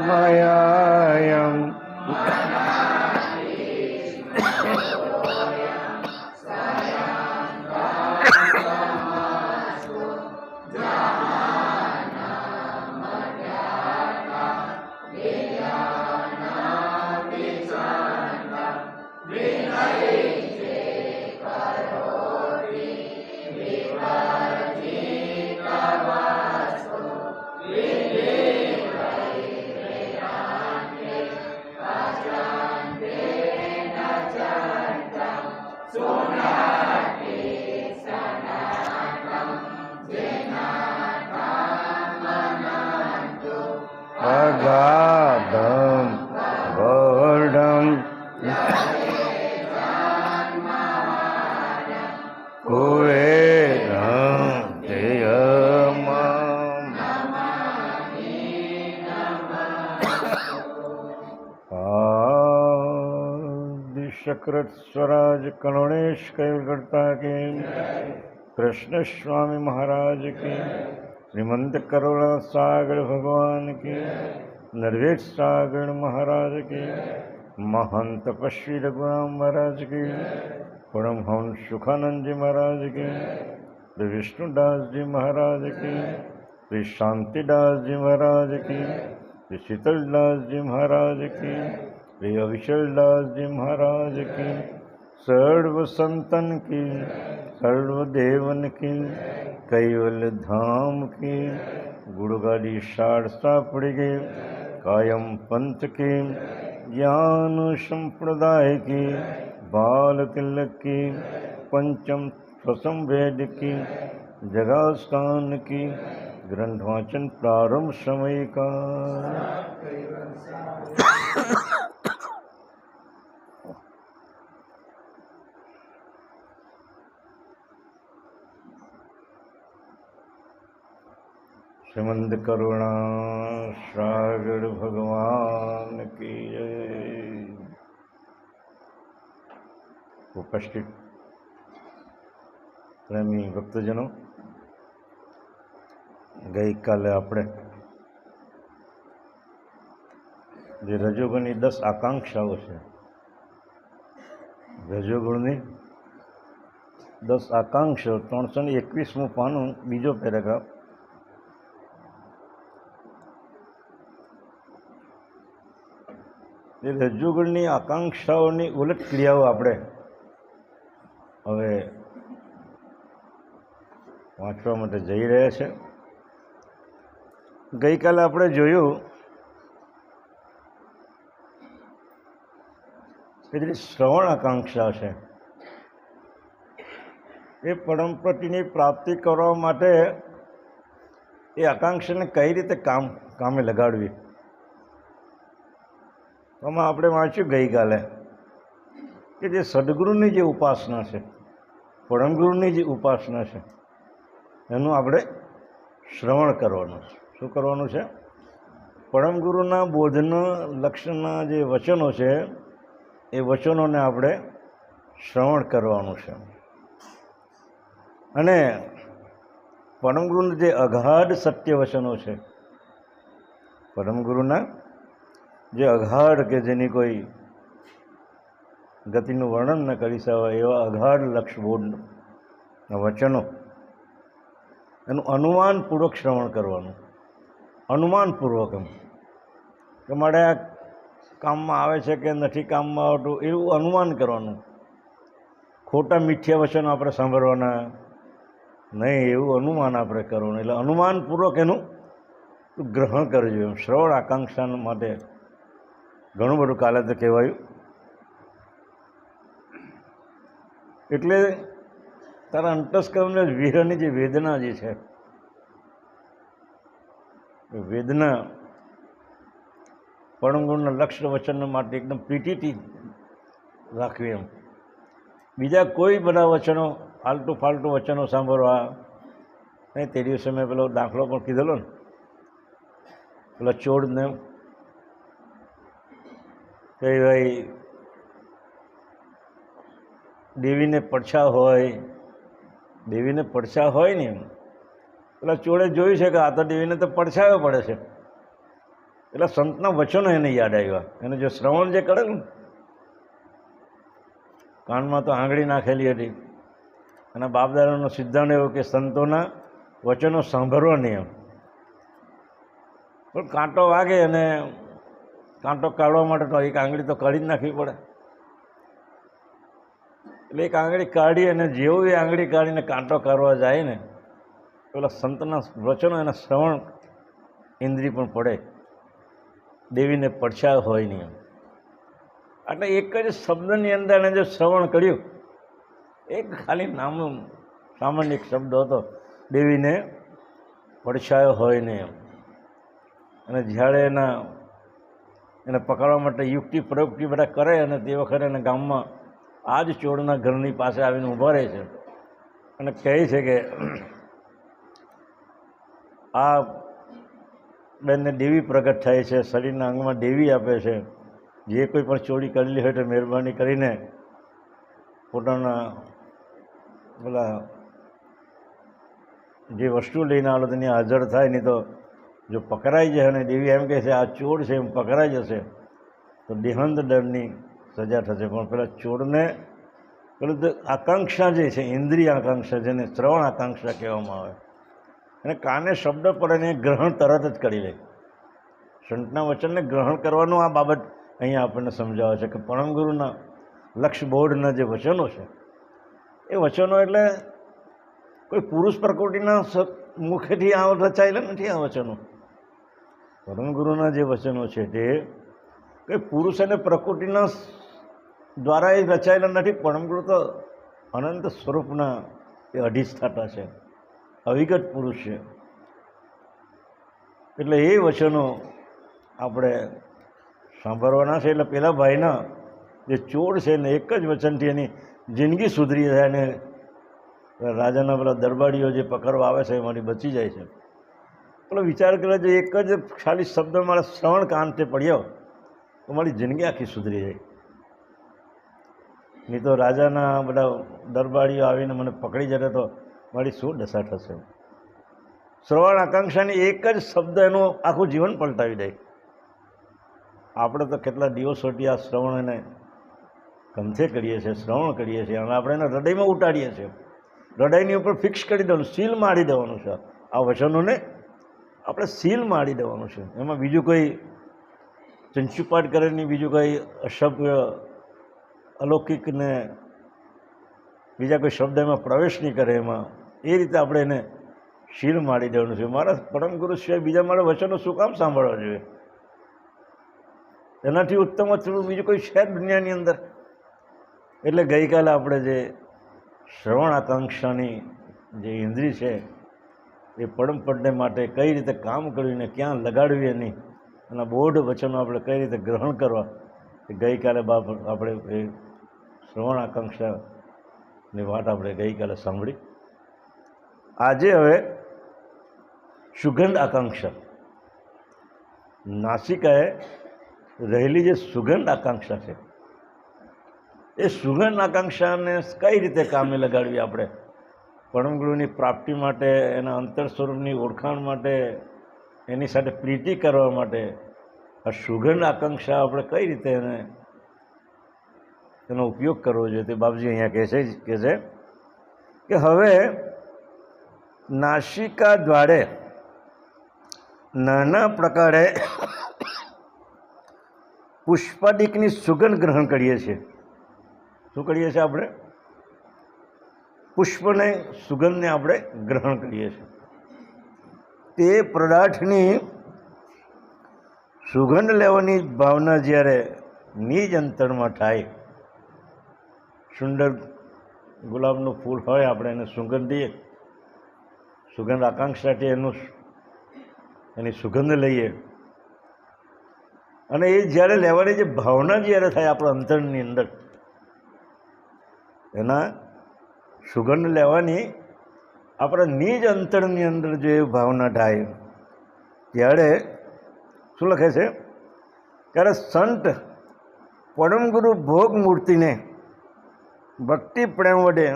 મયાયમ અગાધમ વર્ણમ કુવેરમ જયમમ આદિશક્રત સ્વરાજ કરુણેશ કૈવલકર્તા કે કૃષ્ણ સ્વામી મહારાજ કે શ્રીમંત કરુણા સાગર ભગવાન की नरवेद सागर महाराज की महंत पश्वी रघुराम महाराज की परमहंस सुखानंद जी महाराज की श्री विष्णुदास जी महाराज की श्री शांतिदास जी महाराज की श्री शीतलदास जी महाराज की श्री अविचलदास जी महाराज की सर्व संतन की सर्वदेवन की कैवल धाम की गुड़गाड़ी शारसा पड़ी गई कायम पंथ की ज्ञान संप्रदाय की बाल तिलक की पंचम स्वसम वेद की जगास्थान की ग्रंथवाचन प्रारंभ समय का श्रीमंत करुणा सागर भगवान की जय। उपस्थित प्रेमी भक्तजनों, गई काले આપણે જે રજોગુણની 10 આકાંક્ષાઓ છે, રજોગુણની 10 આકાંક્ષાઓ 321મું પાનું બીજો પેરેગ્રાફ। એ રજોગુણની આકાંક્ષાઓની ઉલટ ક્રિયાઓ આપણે હવે વાંચવા માટે જઈ રહ્યા છે। ગઈકાલે આપણે જોયું કે જે શ્રવણ આકાંક્ષા છે એ પરમપતિની પ્રાપ્તિ કરવા માટે એ આકાંક્ષાને કઈ રીતે કામે લગાડવી, આમાં આપણે વાંચ્યું ગઈકાલે કે જે સદગુરુની જે ઉપાસના છે, પરમગુરુની જે ઉપાસના છે, એનું આપણે શ્રવણ કરવાનું છે। શું કરવાનું છે? પરમગુરુના બોધના લક્ષણના જે વચનો છે એ વચનોને આપણે શ્રવણ કરવાનું છે। અને પરમગુરુના જે અગાઢ સત્ય વચનો છે, પરમગુરુના જે અગાઢ કે જેની કોઈ ગતિનું વર્ણન ન કરી શકાય એવા અગાઢ લક્ષબોધના વચનો, એનું અનુમાનપૂર્વક શ્રવણ કરવાનું। અનુમાનપૂર્વક એમ કે મારે આ કામમાં આવે છે કે નથી કામમાં આવતું એવું અનુમાન કરવાનું। ખોટા મિથ્યા વચનો આપણે સાંભળવાના નહીં, એવું અનુમાન આપણે કરવાનું। એટલે અનુમાનપૂર્વક એનું ગ્રહણ કરજો એમ। શ્રવણ આકાંક્ષા માટે ઘણું બધું કાલે તો કહેવાયું। એટલે તારા અંતસ્કરણને વિરહની જે વેદના જે છે વેદના પરમ ગુરુના લક્ષ્ય વચન માટે એકદમ પ્રીતિથી રાખવી એમ. બીજા કોઈ બધા વચનો ફાલતુ ફાલતુ વચનો સાંભળવા નહીં. તે દિવસે મેં પેલો દાખલો પણ કીધેલો ને, પેલા ચોરને કે ભાઈ દેવીને પડછા હોય ને એમ. પેલા ચોરે જોયું છે કે આ તો દેવીને તો પડછાયો પડે છે, એટલે સંતના વચનો એને યાદ આવ્યા. એને જો શ્રવણ જે કરે ને, કાનમાં તો આંગળી નાખેલી હતી, અને બાપદાદાનો સિદ્ધાંત એવો કે સંતોના વચનો સાંભળવા નહીં એમ. પણ કાંટો વાગે અને કાંટો કાઢવા માટે તો એક આંગળી તો કાઢી જ નાખવી પડે. એટલે એક આંગળી કાઢી અને જેવું એ આંગળી કાઢીને કાંટો કાઢવા જાય ને, પેલા સંતના વચનો એના શ્રવણ ઇન્દ્રિય પણ પડે. દેવીને પડછા હોય નહીં એમ. એટલે એક જ શબ્દની અંદર એને જો શ્રવણ કર્યું, એક ખાલી નામનો સામાન્ય એક શબ્દ હતો, દેવીને પડછાયો હોય નહીં એમ. અને જ્યારે એને પકડવા માટે યુક્તિ પ્રયુક્તિ બધા કરે, અને તે વખતે એને ગામમાં આ જ ચોરના ઘરની પાસે આવીને ઊભા રહે છે અને કહે છે કે આ બેનને દેવી પ્રગટ થાય છે, શરીરના અંગમાં દેવી આપે છે. જે કોઈ પણ ચોરી કરેલી હોય તો મહેરબાની કરીને પોતાના પેલા જે વસ્તુ લઈને આવેલો તેની હાજર થાય, નહીં તો જો પકડાઈ જાય અને દેવી એમ કહે છે આ ચોર છે એમ પકડાઈ જશે તો દેહાંત દંડની સજા થશે. પણ પેલા ચોરને પેલું આકાંક્ષા જે છે, ઇન્દ્રિય આકાંક્ષા, જેને શ્રવણ આકાંક્ષા કહેવામાં આવે, અને કાને શબ્દ પડે ને ગ્રહણ તરત જ કરી લે. સંતના વચનને ગ્રહણ કરવાનું આ બાબત અહીંયા આપણને સમજાવે છે કે પરમ ગુરુના લક્ષ્ય બોર્ડના જે વચનો છે, એ વચનો એટલે કોઈ પુરુષ પ્રકૃતિના મુખેથી આ રચાયેલા નથી. આ વચનો પરમ ગુરુના જે વચનો છે તે કોઈ પુરુષ અને પ્રકૃતિના દ્વારા એ રચાયેલા નથી. પરમ ગુરુ તો અનંત સ્વરૂપના એ અધિષ્ઠાતા છે, અવિગત પુરુષ છે. એટલે એ વચનો આપણે સાંભળવાના છે. એટલે પેલા ભાઈના જે ચોર છે ને એક જ વચનથી એની જિંદગી સુધરી જાય, અને રાજાના પેલા દરબારીઓ જે પકડવા આવે છે એમાંથી બચી જાય છે. પેલો વિચાર કરે છે એક જ ખાલી શબ્દ મારા શ્રવણ કાંતે પડ્યો તો મારી જિંદગી આખી સુધરી જાય. નહીં તો રાજાના બધા દરબારીઓ આવીને મને પકડી જશે તો મારી શું દશા થશે. શ્રવણ આકાંક્ષાની એક જ શબ્દ એનું આખું જીવન પલટાવી દે. આપણે તો કેટલા દિવસોથી આ શ્રવણ એને કંથે કરીએ છીએ, શ્રવણ કરીએ છીએ, અને આપણે એને હૃદયમાં ઉતારીએ છીએ. હૃદયની ઉપર ફિક્સ કરી દેવાનું, સીલ મારી દેવાનું છે. આ વચનોને આપણે સીલ મારી દેવાનું છે. એમાં બીજું કોઈ ચંચુપાટ કરે નહીં, બીજું કંઈ અશબ્દ અલૌકિકને બીજા કોઈ શબ્દ એમાં પ્રવેશ નહીં કરે. એમાં એ રીતે આપણે એને શીલ મારી દેવાનું છે. મારા પરમ ગુરુ સિવાય બીજા મારા વચનો શું કામ સાંભળવા જોઈએ? એનાથી ઉત્તમ અથડું બીજું કોઈ છે દુનિયાની અંદર. એટલે ગઈકાલે આપણે જે શ્રવણ આકાંક્ષાની જે ઇન્દ્રિય છે એ પરમ પદને માટે કઈ રીતે કામ કરીને ક્યાં લગાડવી એની, એના બોધ વચનો આપણે કઈ રીતે ગ્રહણ કરવા, એ ગઈકાલે આપણે એ શ્રવણ આકાંક્ષાની વાત આપણે ગઈકાલે સાંભળી. આજે હવે સુગંધ આકાંક્ષા, નાસિકાએ રહેલી જે સુગંધ આકાંક્ષા છે, એ સુગંધ આકાંક્ષાને કઈ રીતે કામે લગાડવી આપણે પરમ ગુરુની પ્રાપ્તિ માટે, એના અંતર સ્વરૂપની ઓળખાણ માટે, એની સાથે પ્રીતિ કરવા માટે આ સુગંધ આકાંક્ષા આપણે કઈ રીતે એનો ઉપયોગ કરવો જોઈએ તે બાપજી અહીંયા કહે છે કે હવે નાસિકા દ્વારે નાના પ્રકારે પુષ્પાદિકની સુગંધ ગ્રહણ કરીએ છીએ. શું કરીએ છીએ આપણે? પુષ્પને, સુગંધને આપણે ગ્રહણ કરીએ છીએ. તે પદાર્થની સુગંધ લેવાની ભાવના જ્યારે નિજ અંતરમાં થાય, સુંદર ગુલાબનું ફૂલ હોય, આપણે એને સુગંધ દઈએ, સુગંધ આકાંક્ષાથી એનું એની સુગંધ લઈએ, અને એ જ્યારે લેવાની જે ભાવના જ્યારે થાય આપણા અંતરની અંદર, એના સુગંધ લેવાની આપણા નિજ અંતરની અંદર જો એ ભાવના થાય, ત્યારે શું લખે છે, ત્યારે સંત પરમગુરુ ભોગ મૂર્તિને ભક્તિ પ્રેમ વડે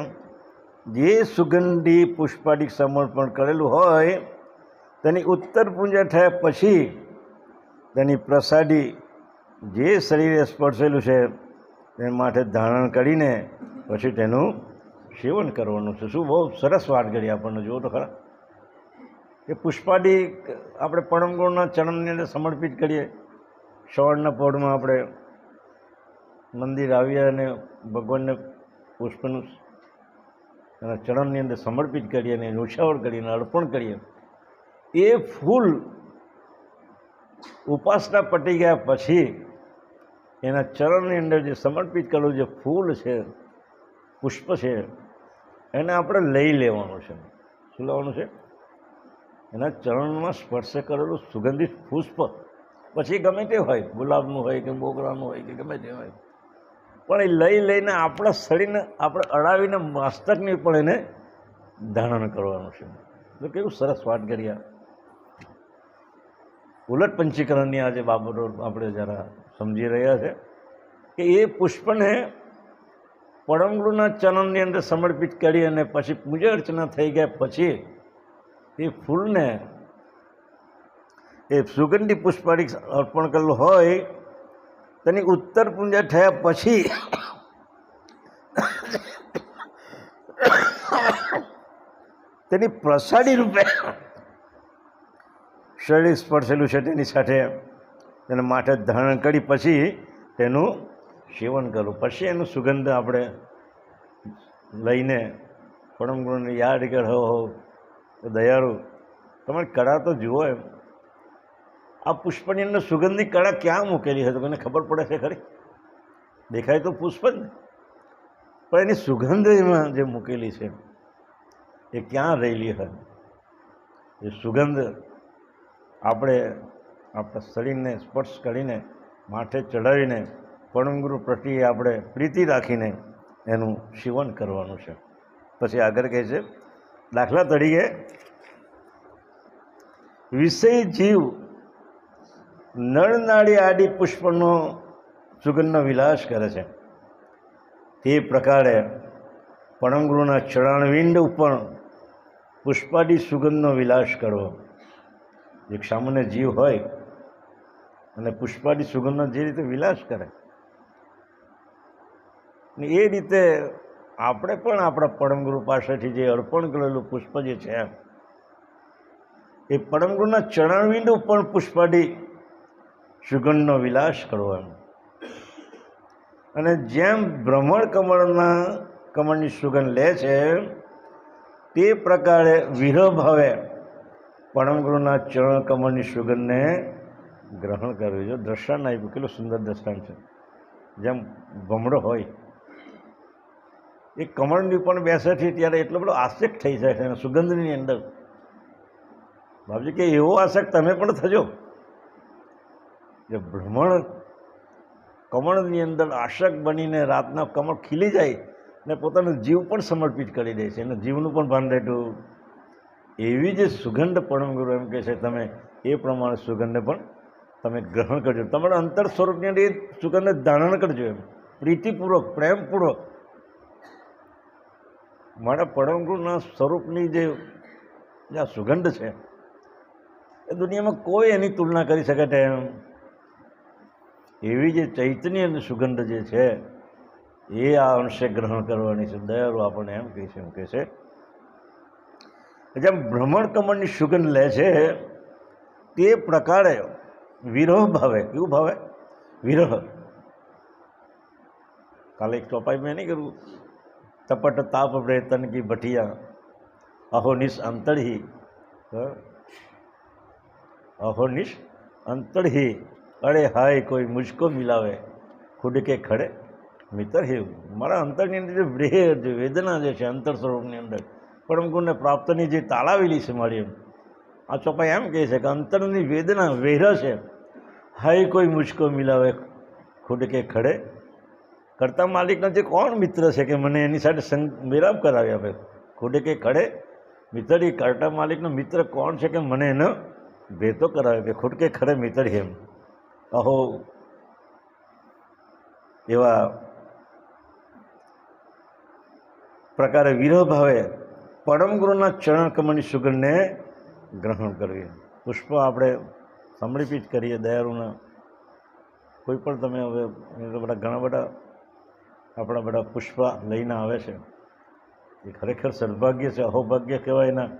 જે સુગંધી પુષ્પાદિક સમર્પણ કરેલું હોય, તેની ઉત્તર પૂજા થયા પછી તેની પ્રસાદી જે શરીરે સ્પર્શેલું છે તે માટે ધારણ કરીને પછી તેનું સેવન કરવાનું છે. શું બહુ સરસ વાત કરી આપણને, જુઓ તો ખરા કે પુષ્પાદી આપણે પરમગુરુના ચરણની અંદર સમર્પિત કરીએ. સવારના પહોરમાં આપણે મંદિર આવીએ અને ભગવાનને પુષ્પનું એના ચરણની અંદર સમર્પિત કરીએ અને નુછાવર કરીને અર્પણ કરીએ. એ ફૂલ ઉપાસના પટી ગયા પછી એના ચરણની અંદર જે સમર્પિત કરેલું જે ફૂલ છે, પુષ્પ છે, એને આપણે લઈ લેવાનું છે. શું લેવાનું છે? એના ચરણમાં સ્પર્શ કરેલું સુગંધિત પુષ્પ, પછી ગમે તે હોય, ગુલાબનું હોય કે મોગરાનું હોય કે ગમે તે હોય, પણ એ લઈ લઈને આપણા શરીરને આપણે અડાવીને મસ્તકની પણ એને ધારણ કરવાનું છે. તો કેવું સરસ વાત કરી. આ ઉલટ પંચીકરણની આજે બાબતો આપણે જરા સમજી રહ્યા છે કે એ પુષ્પને પરમગુરુના ચરણની અંદર સમર્પિત કરી અને પછી પૂજા અર્ચના થઈ ગયા પછી એ ફૂલને એ સુગંધી પુષ્પાદિક અર્પણ કરેલું હોય, તેની ઉત્તર પૂજા થયા પછી તેની પ્રસાદી રૂપે શરીર સ્પર્શેલું છે તેની સાથે તેને માથે ધારણ કરી પછી તેનું સેવન કરવું. પછી એનું સુગંધ આપણે લઈને પરમગુરુને યાદ કરો. હો દયાળુ, તમારી કળા તો જુઓ. એમ આ પુષ્પની અંદર સુગંધની કળા ક્યાં મૂકેલી હોય તો મને ખબર પડે છે ખરી? દેખાય તો પુષ્પ જ ને, પણ એની સુગંધ એમાં જે મૂકેલી છે એ ક્યાં રહેલી હોય? એ સુગંધ આપણે આપણા શરીરને સ્પર્શ કરીને માથે ચડાવીને પરમગુરુ પ્રત્યે આપણે પ્રીતિ રાખીને એનું સેવન કરવાનું છે. પછી આગળ કહે છે, દાખલા તરીકે વિષય જીવ નળ નાળી આદિ પુષ્પનો સુગંધનો વિલાસ કરે છે, તે પ્રકારે પરમગુરુના ચરણવિંદ ઉપર પુષ્પાદી સુગંધનો વિલાસ કરવો. એક સામાન્ય જીવ હોય અને પુષ્પાદી સુગંધનો જે રીતે વિલાસ કરે, એ રીતે આપણે પણ આપણા પરમગુરુ પાસેથી જે અર્પણ કરેલું પુષ્પ જે છે એ પરમગુરુના ચરણવિંદ ઉપર પુષ્પાદી સુગંધનો વિલાસ કરવો. અને જેમ ભ્રમણ કમળની સુગંધ લે છે તે પ્રકારે વિરહ ભાવે પરમગુરુના ચરણ કમળની સુગંધને ગ્રહણ કરવી. જો દ્રષ્ટાંત આપ્યું, કેટલું સુંદર દ્રષ્ટાંત છે. જેમ ભમરો હોય એ કમળની પણ બેસે છે ત્યારે એટલો બધો આસક્ત થઈ જાય છે એના સુગંધની અંદર. બાપજી કે એવો આસક્ત તમે પણ થજો જે ભ્રમણ કમળની અંદર આશક બનીને રાતના કમળ ખીલી જાય ને પોતાનો જીવ પણ સમર્પિત કરી દે છે, એના જીવનું પણ ભાન રહેતું. એવી જે સુગંધ પરમગુરુ એમ કહે છે તમે એ પ્રમાણે સુગંધને પણ તમે ગ્રહણ કરજો. તમારા અંતર સ્વરૂપની અંદર એ સુગંધને ધારણ કરજો, એમ પ્રીતિપૂર્વક, પ્રેમપૂર્વક. મારા પરમગુરુના સ્વરૂપની જે આ સુગંધ છે એ દુનિયામાં કોઈ એની તુલના કરી શકે તેમ. એવી જે ચૈતન્ય સુગંધ જે છે એ આ અંશે ગ્રહણ કરવાની છે. દયાળુ આપણને એમ કહે છે, જેમ ભ્રમણ કમળની સુગંધ લે છે તે પ્રકારે વિરહ ભાવે. કેવું ભાવે? વિરહ. કાલે એક ચોપાઈ મેં નહીં કરવું, તપટ તાપ વેતન કી ભટિયા અહોનિશ અંતરહી, અહોનિશ અંતરહી અરે હાય કોઈ મુझको મિલાવે ખુદ કે ખડે મિત્ર હે. મારા અંતરની અંદર જે વ્રેહ, જે વેદના જે છે અંતર સ્વરૂપની અંદર પરમગુરુને પ્રાપ્તની જે તાલાવેલી છે મારી, એમ આ ચોપાઈ એમ કહે છે કે અંતરની વેદના વેર છે, હાય કોઈ મુझको મિલાવે ખુદ કે ખડે. કરતા માલિકનો જે કોણ મિત્ર છે કે મને એની સાથે મેળાપ કરાવી આપે? ખુદ કે ખડે મિત્ર, એ કરતા માલિકનો મિત્ર કોણ છે કે મને એનો ભેતો કરાવે કે ખુદ કે ખડે મિત્ર એમ. અહો એવા પ્રકારે વિરહ ભાવે પરમ ગુરુના ચરણ કમળની સુગંધને ગ્રહણ કરવી. પુષ્પ આપણે સમર્પિત કરીએ દયાળુના. કોઈ પણ તમે હવે બધા ઘણા બધા આપણા બધા પુષ્પ લઈને આવે છે, એ ખરેખર સદભાગ્ય છે, અહોભાગ્ય કહેવાય એના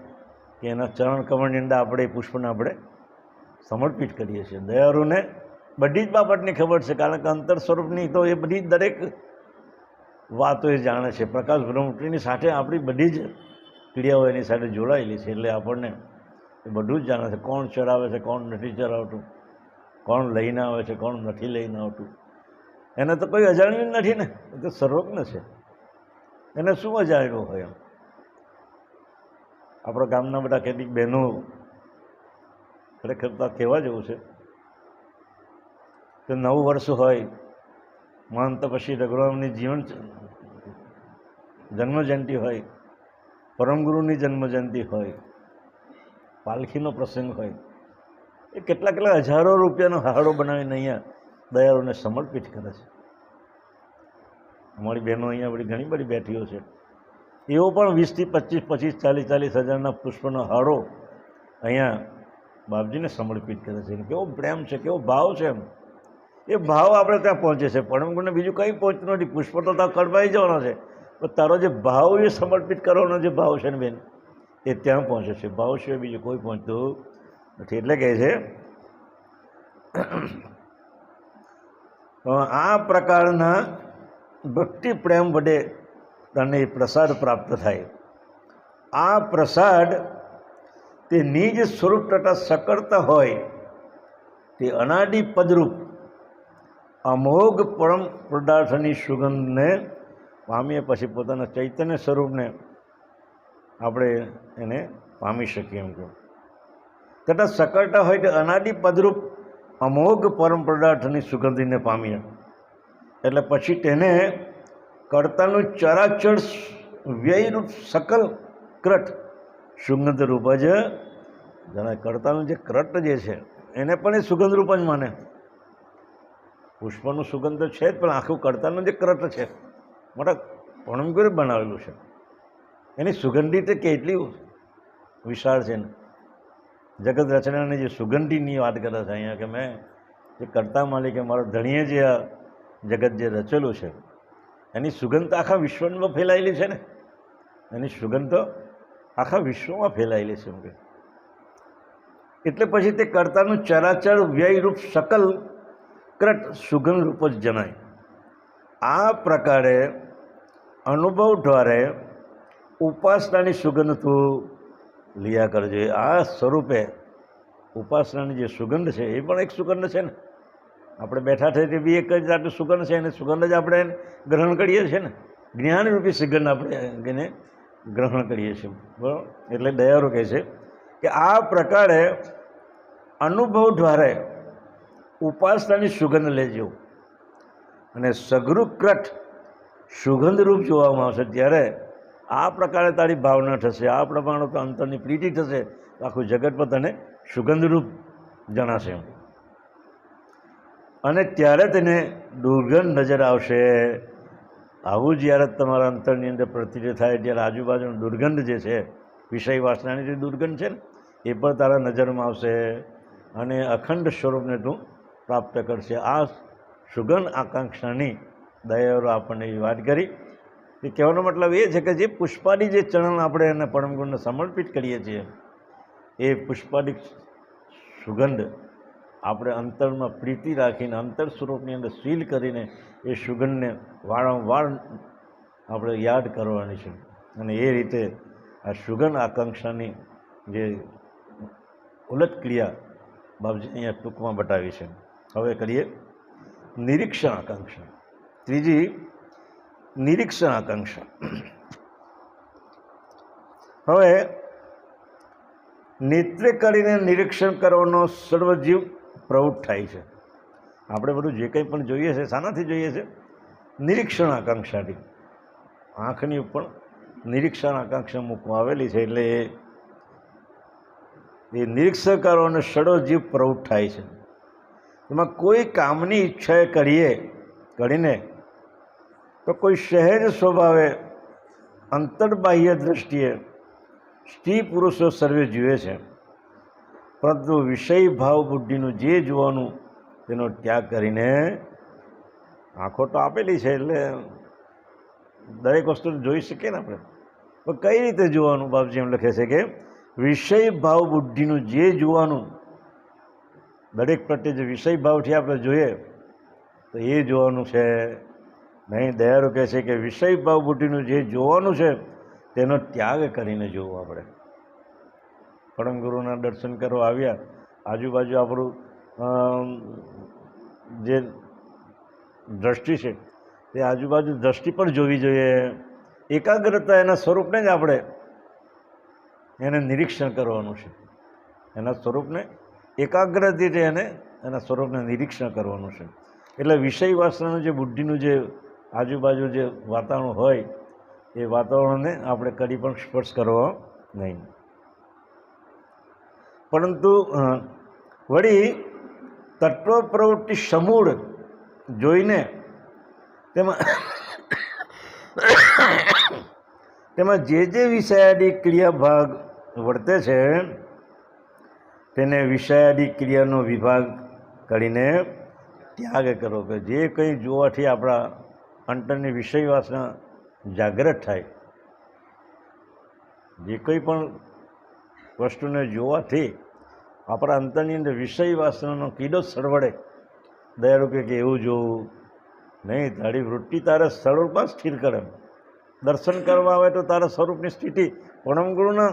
કે એના ચરણ કમળની અંદર આપણે એ પુષ્પને આપણે સમર્પિત કરીએ છીએ. દયાળુને બધી જ બાબતની ખબર છે, કારણ કે અંતર સ્વરૂપની તો એ બધી દરેક વાતો એ જાણે છે. પ્રકાશ બ્રહ્મની સાથે આપણી બધી જ ક્રિયાઓ એની સાથે જોડાયેલી છે, એટલે આપણને એ બધું જ જાણે છે. કોણ ચરાવે છે, કોણ નથી ચરાવતું, કોણ લઈને આવે છે, કોણ નથી લઈને આવતું. એને તો કોઈ અજાણ્યું નથી ને, એ તો સર્વજ્ઞ છે. એને શું અજાણ્યું હોય? આપણા ગામના બધા કેટલીક બહેનો ખરેખર તો કહેવા જેવું છે કે 9 વર્ષ હોય, મહંત પછી રઘુરામની જન્મજયંતિ હોય, પરમગુરુની જન્મજયંતિ હોય, પાલખીનો પ્રસંગ હોય, એ કેટલા હજારો રૂપિયાનો હાડો બનાવીને અહીંયા દયાળુને સમર્પિત કરે છે. અમારી બહેનો અહીંયા બધી ઘણી બધી બેઠીઓ છે, એવો પણ 20 થી 25, 40 હજારના પુષ્પનો હાડો અહીંયા બાપજીને સમર્પિત કરે છે. કેવો પ્રેમ છે, કેવો ભાવ છે. એમ એ ભાવ આપણે ત્યાં પહોંચે છે. પરમગુરુને બીજું કંઈ પહોંચતું નથી. પુષ્પ તો ત્યાં કડવાઈ જવાનો છે, પણ તારો જે ભાવ એ સમર્પિત કરવાનો જે ભાવ છે ને બેન, એ ત્યાં પહોંચે છે. ભાવ સિવાય બીજું કોઈ પહોંચતું નથી. એટલે કહે છે આ પ્રકારના ભક્તિ પ્રેમ વડે તને પ્રસાદ પ્રાપ્ત થાય. આ પ્રસાદ તે નિજ સ્વરૂપ તથા સકળતા હોય તે અનાદિ પદરૂપ અમોઘ પરમ પદાર્થની સુગંધને પામીએ પછી પોતાના ચૈતન્ય સ્વરૂપને આપણે એને પામી શકીએ. એમ કહું તથા સકળતા હોય તે અનાદિ પદરૂપ અમોઘ પરમ પદાર્થની સુગંધીને પામીએ એટલે પછી તેને કર્તાનું ચરાચર વ્યયરૂપ સકલ ક્રટ સુગંધ રૂપ જ જણાય. કર્તાનું જે ક્રટ જે છે એને પણ એ સુગંધ રૂપ જ માને. પુષ્પનું સુગંધ તો છે જ, પણ આખું કર્તાનું જે ક્રટ છે મોટા પરમગુરુએ બનાવેલું છે, એની સુગંધિત કેટલી વિશાળ છે ને. જગત રચનાની જે સુગંધીની વાત કરે છે અહીંયા કે મેં જે કર્તા માલિકે મારો ધણીએ જે આ જગત જે રચેલું છે એની સુગંધ તો આખા વિશ્વમાં ફેલાયેલી છે ને. એની સુગંધ તો આખા વિશ્વમાં ફેલાયેલી છે. એમ કે એટલે પછી તે કર્તાનું ચરાચર વ્યયરૂપ સકલ ક્રટ સુગંધ રૂપ જ જણાય. આ પ્રકારે અનુભવ દ્વારે ઉપાસનાની સુગંધ તું લીયા કરજે. આ સ્વરૂપે ઉપાસનાની જે સુગંધ છે એ પણ એક સુગંધ છે ને. આપણે બેઠા થઈ તે બી એક જ જાતની સુગંધ છે, અને સુગંધ જ આપણે ગ્રહણ કરીએ છીએ ને. જ્ઞાનરૂપી સુગંધ આપણે એને ગ્રહણ કરીએ છીએ. બરાબર. એટલે દયાળુ કહે છે કે આ પ્રકારે અનુભવ દ્વારે ઉપાસનાની સુગંધ લેજો, અને સગૃકૃત સુગંધરૂપ જોવામાં આવશે ત્યારે આ પ્રકારે તારી ભાવના થશે. આ પ્રમાણે તો અંતરની પ્રીતિ થશે, આખું જગત પર તને સુગંધરૂપ જણાશે. અને ત્યારે તેને દુર્ગંધ નજર આવશે. આવું જ્યારે તમારા અંતરની અંદર પ્રતીતિ થાય ત્યારે આજુબાજુનું દુર્ગંધ જે છે, વિષય વાસનાની જે દુર્ગંધ છે ને, એ પણ તારા નજરમાં આવશે અને અખંડ સ્વરૂપને તું પ્રાપ્ત કરશે. આ સુગંધ આકાંક્ષાની દયાળુ આપણને એ વાત કરી. એ કહેવાનો મતલબ એ છે કે જે પુષ્પાદી જે ચરણ આપણે એને પરમગુરુને સમર્પિત કરીએ છીએ, એ પુષ્પાદી સુગંધ આપણે અંતરમાં પ્રીતિ રાખીને અંતર સ્વરૂપની અંદર સીલ કરીને એ સુગંધને વારંવાર આપણે યાદ કરવાની છે. અને એ રીતે આ સુગંધ આકાંક્ષાની જે ઉલટ ક્રિયા બાપજી અહીંયા ટૂંકમાં બતાવી છે. હવે કરીએ નિરીક્ષણ આકાંક્ષા. ત્રીજી નિરીક્ષણ આકાંક્ષા. હવે નેત્રે કરીને નિરીક્ષણ કરવાનો સર્વજીવ પ્રવૃત્ત થાય છે. આપણે બધું જે કંઈ પણ જોઈએ છે શાનાથી જોઈએ છે? નિરીક્ષણ આકાંક્ષાથી. આંખની ઉપર નિરીક્ષણ આકાંક્ષા મૂકવા આવેલી છે, એટલે એ નિરીક્ષણ કરવાનો સર્વજીવ પ્રવૃત્ત થાય છે. એમાં કોઈ કામની ઈચ્છાએ કરીને તો કોઈ સહેજ સ્વભાવે અંતર્બાહ્ય દૃષ્ટિએ સ્ત્રી પુરુષો સર્વે જુએ છે, પરંતુ વિષય ભાવ બુદ્ધિનું જે જોવાનું તેનો ત્યાગ કરીને, આંખો તો આપેલી છે એટલે દરેક વસ્તુ જોઈ શકીએ ને આપણે, તો કઈ રીતે જોવાનું? બાપજી એમ લખે છે કે વિષય ભાવ બુદ્ધિનું જે જોવાનું, દરેક પ્રત્યે જે વિષય ભાવથી આપણે જોઈએ તો એ જોવાનું છે નહીં. દયાળુ કહે છે કે વિષય ભાવ બુદ્ધિનું જે જોવાનું છે તેનો ત્યાગ કરીને જોવું. આપણે પરમ ગુરુના દર્શન કરવા આવ્યા, આજુબાજુ આપણું જે દ્રષ્ટિ છે તે આજુબાજુ દ્રષ્ટિ પણ જોવી જોઈએ. એકાગ્રતા એના સ્વરૂપને જ આપણે એને નિરીક્ષણ કરવાનું છે. એના સ્વરૂપને એકાગ્રતાથી એના સ્વરૂપને નિરીક્ષણ કરવાનું છે. એટલે વિષય વાસનાનું જે બુદ્ધિનું જે આજુબાજુ જે વાતાવરણ હોય એ વાતાવરણને આપણે કદી પણ સ્પર્શ કરવો નહીં. પરંતુ વળી તત્વ પ્રવૃત્તિ સમૂળ જોઈને તેમાં જે વિષયાદી ક્રિયા ભાગ વર્તે છે તેને વિષયાદી ક્રિયાનો વિભાગ કરીને ત્યાગ કરો. કે જે કંઈ જોવાથી આપણા અંતરની વિષય વાસના જાગૃત થાય, જે કંઈ પણ વસ્તુને જોવાથી આપણા અંતરની અંદર વિષય વાસનાનો કીડો સળવડે, દયાળુ કે એવું જોવું નહીં. તારી વૃત્તિ તારા સ્વરૂપમાં સ્થિર કરે. દર્શન કરવા આવે તો તારા સ્વરૂપની સ્થિતિ પરમ ગુરુના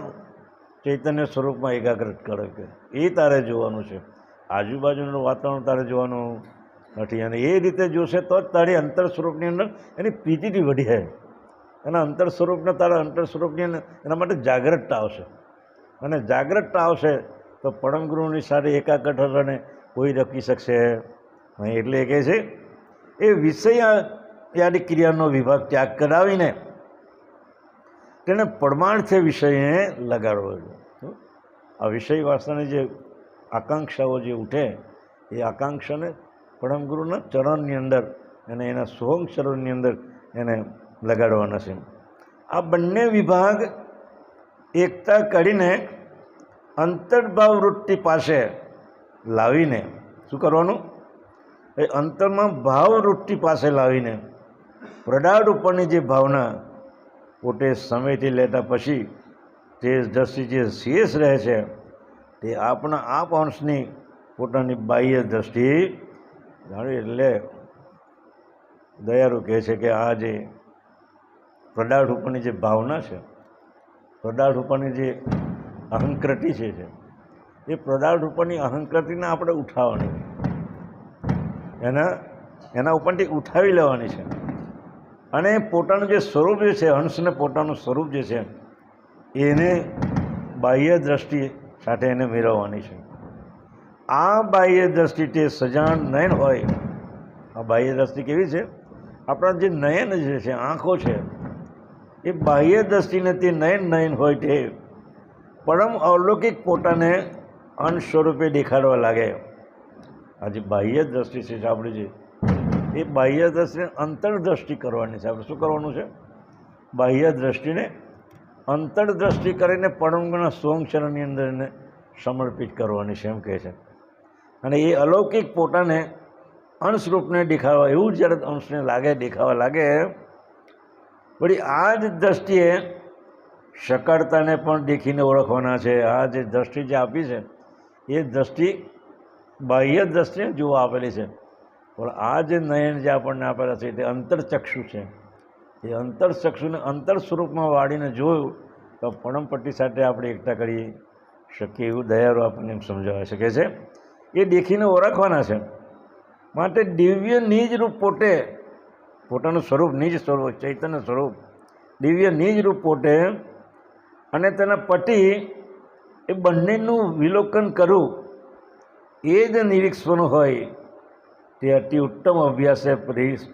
ચૈતન્ય સ્વરૂપમાં એકાગ્રત કરે, કે એ તારે જોવાનું છે. આજુબાજુનું વાતાવરણ તારે જોવાનું નથી. અને એ રીતે જોશે તો જ તારી અંતર સ્વરૂપની અંદર એની પ્રીતિથી વધી જાય. એના અંતર સ્વરૂપને તારા અંતર સ્વરૂપની અંદર એના માટે જાગૃતતા આવશે. અને જાગૃતતા આવશે તો પરમ ગુરુની સાથે એકાગ્રતાને કોઈ રખી શકશે નહીં. એટલે એ કહે છે એ વિષય યાદી ક્રિયાનો વિભાગ ત્યાગ કરાવીને તેને પરમાર્થ વિષયને લગાડવો. આ વિષય વાસનાની જે આકાંક્ષાઓ જે ઉઠે એ આકાંક્ષાને પરમ ગુરુના ચરણની અંદર અને એના સોહમ ચરણની અંદર એને લગાડવાના છે. આ બંને વિભાગ એકતા કરીને અંતર્ભાવ વૃત્તિ પાસે લાવીને શું કરવાનું? એ અંતરમાં ભાવ વૃત્તિ પાસે લાવીને પ્રદાઢ ઉપરની જે ભાવના પોતે સમયથી લેતા પછી તે દ્રષ્ટિ જે શેષ રહે છે તે આપણા આપ અંશની પોતાની બાહ્ય દ્રષ્ટિ જાણવી. એટલે દયાળુ કહે છે કે આ જે પ્રદાઢ ઉપરની જે ભાવના છે, પ્રદાઢ ઉપરની જે અહંકૃતિ છે એ પ્રદાઢ ઉપરની અહંકૃતિને આપણે ઉઠાવવાની, એના ઉપરથી ઉઠાવી લેવાની છે. અને પોતાનું જે સ્વરૂપ જે છે, હંસને પોતાનું સ્વરૂપ જે છે એને બાહ્ય દ્રષ્ટિ સાથે એને મેળવવાની છે. આ બાહ્ય દ્રષ્ટિ તે સજાણ નયન હોય. આ બાહ્ય દ્રષ્ટિ કેવી છે? આપણા જે નયન જે છે, આંખો છે, એ બાહ્ય દ્રષ્ટિને તે નયન હોય તે પરમ અલૌકિક પોતાને અંશ સ્વરૂપે દેખાડવા લાગે. આ જે બાહ્ય દ્રષ્ટિ છે આપણી જે, એ બાહ્ય દ્રષ્ટિને અંતરદ્રષ્ટિ કરવાની છે. આપણે શું કરવાનું છે? બાહ્ય દ્રષ્ટિને અંતરદ્રષ્ટિ કરીને પરમગુણના સોમચરણની અંદર એને સમર્પિત કરવાની છે એમ કહે છે. અને એ અલૌકિક પોતાને અંશરૂપને દેખાવા, એવું જ્યારે અંશને લાગે, દેખાવા લાગે, વળી આ જ દ્રષ્ટિએ સકાળતાને પણ દેખીને ઓળખવાના છે. આ જે દ્રષ્ટિ જે આપી છે એ દ્રષ્ટિ બાહ્ય દ્રષ્ટિને જોવા આપેલી છે, પણ આ જે નયન જે આપણને આપેલા છે તે અંતરચક્ષુ છે. એ અંતરચક્ષુને અંતર સ્વરૂપમાં વાળીને જોયું તો પરમપટ્ટી સાથે આપણે એકતા કરી શકીએ. એવું દયાળુ આપણને એમ સમજાવી શકે છે. એ દેખીને ઓળખવાના છે. માટે દિવ્ય નિજ રૂપ પોતે, પોતાનું સ્વરૂપ, નિજ સ્વરૂપ, ચૈતન્ય સ્વરૂપ, દિવ્ય નિજ રૂપ પોતે અને તેના પતિ એ બંનેનું વિલોકન કરવું એ જ નિરીક્ષણ હોય તે અતિ ઉત્તમ અભ્યાસે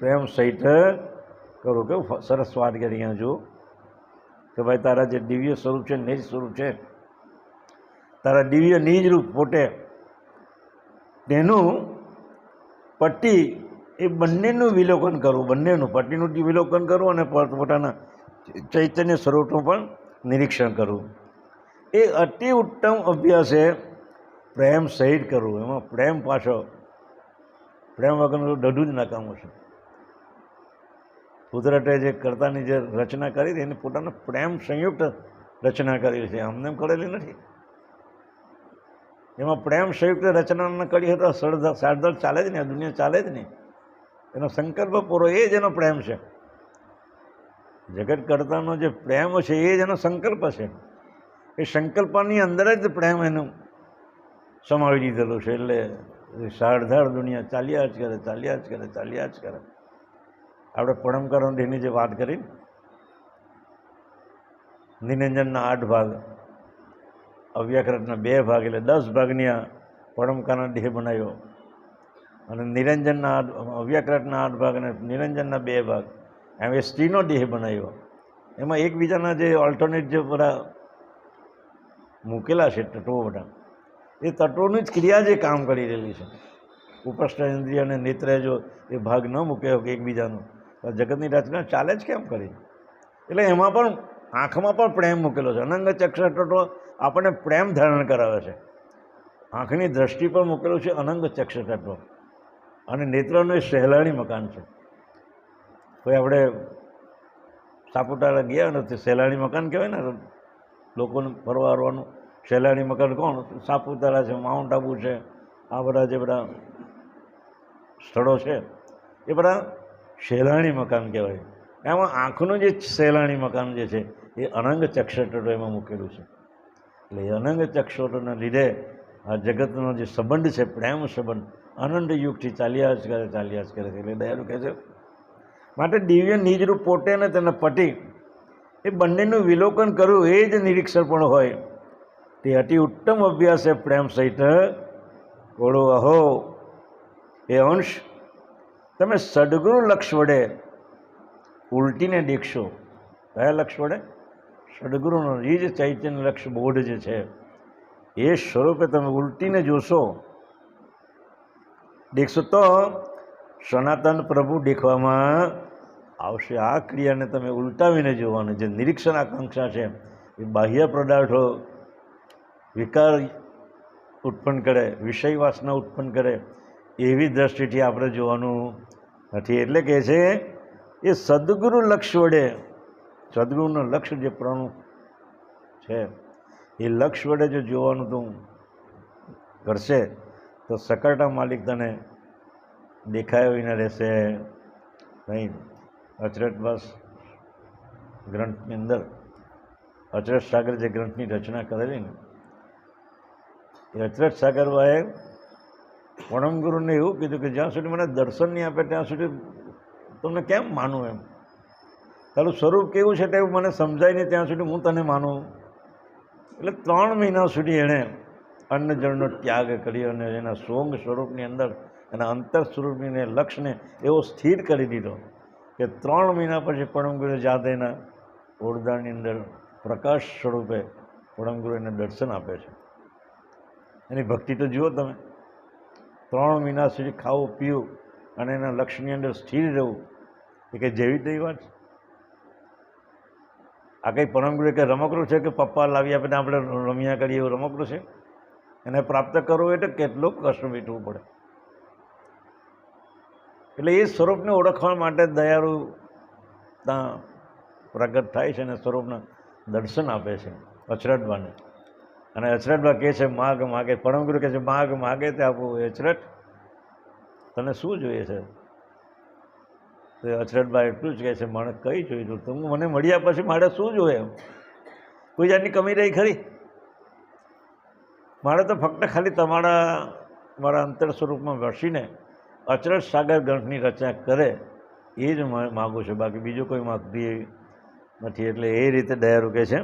પ્રેમ સહિત કરું. કેવું સરસ વાત કરી અહીંયા જો કે ભાઈ તારા જે દિવ્ય સ્વરૂપ છે, નિજ સ્વરૂપ છે, તારા દિવ્ય નિજ રૂપ પોતે, તેનું પટ્ટી એ બંનેનું વિલોકન કરવું, બંનેનું પટ્ટીનું વિલોકન કરવું અને પોતાના ચૈતન્ય સ્વરૂપનું પણ નિરીક્ષણ કરવું. એ અતિ ઉત્તમ અભ્યાસે પ્રેમ સહિત કરવું. એમાં પ્રેમ પાછો, પ્રેમ વગરનું દઢું જ નકામું છે. કુદરતે જે કર્તાની જે રચના કરી હતી એની પોતાનો પ્રેમ સંયુક્ત રચના કરેલી છે, અમને એમ કરેલી નથી. એમાં પ્રેમ સંયુક્ત રચના ન કરી તો સારદર ચાલે જ નહીં, દુનિયા ચાલે જ નહીં. એનો સંકલ્પ પૂરો એ જ એનો પ્રેમ છે. જગત કર્તાનો જે પ્રેમ છે એ જ એનો સંકલ્પ છે. એ સંકલ્પની અંદર જ પ્રેમ એનું સમાવી દીધેલું છે. એટલે સારધાર દુનિયા ચાલ્યા જ કરે, ચાલ્યા જ કરે, ચાલ્યા જ કરે. આપણે પડમકરણની જે વાત કરી, નિરંજનના 8 ભાગ, અવ્યાકૃતના 2 ભાગ, એટલે 10 ભાગની આ પડમકારના દેહ બનાવ્યો. અને નિરંજનના અવ્યાકૃતના 8 ભાગ અને નિરંજનના 2 ભાગ, એમ એ સ્ત્રીનો દેહ બનાવ્યો. એમાં એકબીજાના જે ઓલ્ટરનેટ જે બધા મૂકેલા છે તત્વો, બધા એ તત્વોની જ ક્રિયા જે કામ કરી રહેલી છે. ઉપસ્થ ઇન્દ્રિય અને નેત્રે જો એ ભાગ ન મૂક્યો કે એકબીજાનો, તો જગતની રચના ચાલે જ કેમ કરી? એટલે એમાં પણ આંખમાં પણ પ્રેમ મૂકેલો છે. અનંગ ચક્ષુ તત્વ આપણને પ્રેમ ધારણ કરાવે છે. આંખની દ્રષ્ટિ પર મૂકેલું છે અનંગ ચક્ષુ તત્વ. અને નેત્રનું એ સહેલાણી મકાન છે. કોઈ આપણે સાપુતારા ગયા નથી, સહેલાણી મકાન કહેવાય ને લોકોને ફરવા આવવાનું. સહેલાણી મકાન કોણ? સાપુતારા છે, માઉન્ટ આબુ છે, આ બધા જે બધા સ્થળો છે એ બધા સહેલાણી મકાન કહેવાય. એમાં આંખનું જે સહેલાણી મકાન જે છે એ અનંગ ચક્ષુતત્વ એમાં મૂકેલું છે. એટલે એ અનંગ ચક્ષુતત્વના લીધે આ જગતનો જે સંબંધ છે, પ્રેમ સંબંધ, આનંદ યુગથી ચાલ્યા જ કરે, ચાલ્યા જ કરે છે. એટલે દયાળુ કહે છે માટે દિવ્ય નિજરૂપ પોતે ને તેના પતિ એ બંનેનું વિલોકન કરવું એ જ નિરીક્ષણ પણ હોય તે અતિ ઉત્તમ અભ્યાસે પ્રેમ સહિત ઓળો. અહો એ અંશ તમે સદગુરુ લક્ષ વડે ઉલટીને દેખશો. કયા લક્ષ વડે? સદગુરુનો એ જ ચૈતન્ય લક્ષ બોધ જે છે એ સ્વરૂપે તમે ઉલટીને જોશો, દેખશો તો સનાતન પ્રભુ દેખવામાં આવશે. આ ક્રિયાને તમે ઉલટાવીને જોવાનું. જે નિરીક્ષણ આકાંક્ષા છે એ બાહ્ય પદાર્થો વિકાર ઉત્પન્ન કરે, વિષય વાસના ઉત્પન્ન કરે, એવી દ્રષ્ટિથી આપણે જોવાનું નથી. એટલે કહે છે એ સદગુરુ લક્ષ વડે, સદગુરુનું લક્ષ્ય જે પ્રણું છે એ લક્ષ વડે જો જોવાનું તું કરશે તો સકળતા માલિક તને દેખાયો વિના રહેશે નહીં. અચરજ બસ ગ્રંથની અંદર અચરજ સાગર જે ગ્રંથની રચના કરેલી ને એ અચરજ સાગરભાઈએ પરમ ગુરુને એવું કીધું કે જ્યાં સુધી મને દર્શન નહીં આપે ત્યાં સુધી તમને કેમ માનું? એમ તારું સ્વરૂપ કેવું છે તેવું મને સમજાય નહીં ત્યાં સુધી હું તને માનું. એટલે 3 મહિના સુધી એણે અન્ન જળનો ત્યાગ કર્યો અને એના સોંગ સ્વરૂપની અંદર એના અંતર સ્વરૂપને લક્ષ્યને એવો સ્થિર કરી દીધો કે 3 મહિના પછી પરમગુરુ જાતે એના ઓરડાની અંદર પ્રકાશ સ્વરૂપે પરમગુરુ એને દર્શન આપે છે. એની ભક્તિ તો જુઓ તમે. 3 મહિના સુધી ખાવું પીવું અને એના લક્ષ્યની અંદર સ્થિર રહેવું એ કંઈ જેવી તેવી વાત છે? આ કંઈ પરમગુરુ કે રમકડું છે કે પપ્પા લાવી આપીને આપણે રમ્યા કરીએ એવું રમકડું છે? એને પ્રાપ્ત કરવું એટલે કેટલું કષ્ટ વેઠવું પડે. એટલે એ સ્વરૂપને ઓળખવા માટે દયાળુ ત્યાં પ્રગટ થાય છે અને સ્વરૂપના દર્શન આપે છે અચરજબાને. અને અચરજબા કહે છે માગ માગે, પરમગુરુ કહે છે માગ માગે તે આપવું. અચરજ તને શું જોઈએ છે? તો અચરજબા એટલું જ કહે છે મને કઈ જોઈતું? તું મને મળ્યા પછી મારે શું જોઈએ? એમ કોઈ જાતની કમી રહી ખરી? મારે તો ફક્ત ખાલી મારા અંતર સ્વરૂપમાં વસીને અચરજ સાગર ગ્રંથની રચના કરે એ જ માગું છું, બાકી બીજું કોઈ માગતી નથી. એટલે એ રીતે દયાળુ કહે છે.